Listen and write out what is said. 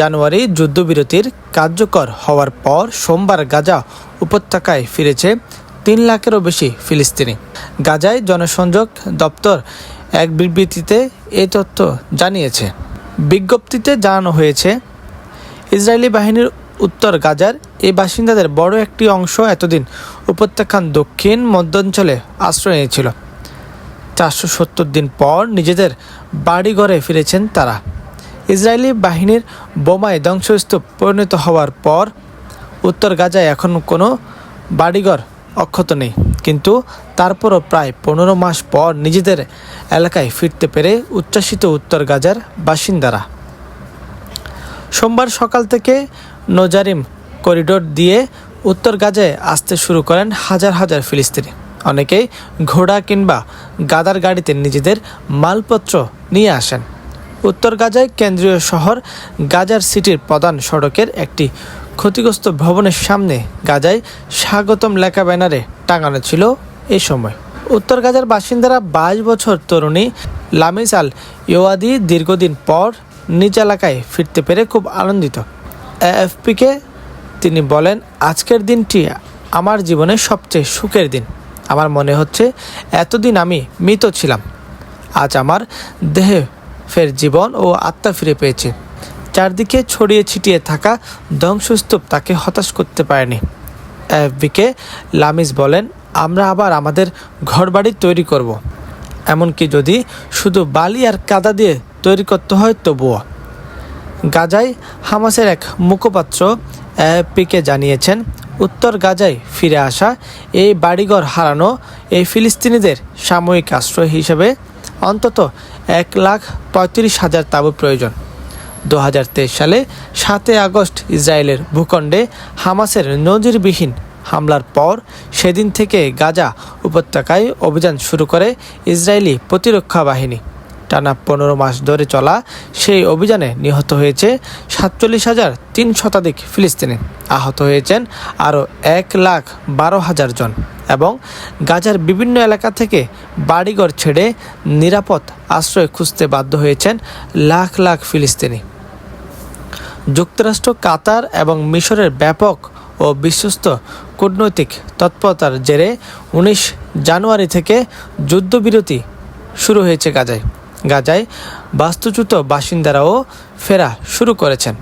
জানুয়ারি যুদ্ধবিরতির কার্যকর হওয়ার পর সোমবার গাজা উপত্যকায় ফিরেছে ৩ লাখেরও বেশি ফিলিস্তিনি। গাজায় জনসংযোগ দপ্তর এক বিবৃতিতে এই তথ্য জানিয়েছে। বিজ্ঞপ্তিতে জানানো হয়েছে, ইসরায়েলি বাহিনীর উত্তর গাজার এই বাসিন্দাদের বড় একটি অংশ এতদিন উপত্যকার দক্ষিণ মধ্যাঞ্চলে আশ্রয় নিয়েছিল। ৪৭০ দিন পর নিজেদের বাড়িঘরে ফিরেছেন তারা। ইসরায়েলি বাহিনীর বোমায় ধ্বংসস্তূপ পরিণত হওয়ার পর উত্তর গাজায় এখন কোনো বাড়িঘর অক্ষত নেই, কিন্তু তারপরও প্রায় ১৫ মাস পর নিজেদের এলাকায় ফিরতে পেরে উচ্ছ্বাসিত উত্তর গাজার বাসিন্দারা। সোমবার সকাল থেকে নোজারিম করিডোর দিয়ে উত্তর গাজায় আসতে শুরু করেন হাজার হাজার ফিলিস্তিনি। অনেকেই ঘোড়া কিংবা গাদার গাড়িতে নিজেদের মালপত্র নিয়ে আসেন। উত্তর গাজায় কেন্দ্রীয় শহর গাজার সিটির প্রধান সড়কের একটি ক্ষতিগ্রস্ত ভবনের সামনে গাজায় স্বাগতম লেখা ব্যানারে টাঙানো ছিল এই সময়। উত্তর গাজার বাসিন্দারা ২২ বছর তরুণী লামিস আল ইওয়াদি দীর্ঘদিন পর নিজ এলাকায় ফিরতে পেরে খুব আনন্দিত। এএফপিকে তিনি বলেন, আজকের দিনটি আমার জীবনের সবচেয়ে সুখের দিন। আমার মনে হচ্ছে এতদিন আমি মৃত ছিলাম। আজ আমার দেহে ফের জীবন ও আত্মা ফিরে পেয়েছে। চারদিকে ছড়িয়ে ছিটিয়ে থাকা ধ্বংসস্তূপ তাকে হতাশ করতে পারেনি। এএফপিকে লামিস বলেন, আমরা আবার আমাদের ঘরবাড়ি তৈরি করব, এমনকি যদি শুধু বালি আর কাদা দিয়ে তৈরি করতে হয় তবুও। গাজায় হামাসের এক মুখপাত্র এএফপিকে জানিয়েছেন, উত্তর গাজায় ফিরে আসা এই বাড়িঘর হারানো এই ফিলিস্তিনিদের সাময়িক আশ্রয় হিসেবে অন্তত ১,৩৫,০০০ তাঁবু প্রয়োজন। ২০২৩ সালে ৭ আগস্ট ইসরায়েলের ভূখণ্ডে হামাসের নজিরবিহীন হামলার পর সেদিন থেকে গাজা উপত্যকায় অভিযান শুরু করে ইসরায়েলি প্রতিরক্ষা বাহিনী। টানা ১৫ মাস ধরে চলা সেই অভিযানে নিহত হয়েছে ৪৭,৩০০ শতাধিক ফিলিস্তিনি, আহত হয়েছেন আরও ১,১২,০০০ জন এবং গাজার বিভিন্ন এলাকা থেকে বাড়িঘর ছেড়ে নিরাপদ আশ্রয় খুঁজতে বাধ্য হয়েছেন লাখ লাখ ফিলিস্তিনি। যুক্তরাষ্ট্র, কাতার এবং মিশরের ব্যাপক ও বিশ্বস্ত কূটনৈতিক তৎপরতার জেরে ১৯ জানুয়ারি থেকে যুদ্ধবিরতি শুরু হয়েছে গাজায়। গাজায় বাস্তুচ্যুত বাসিন্দারাও ফেরা শুরু করেছেন।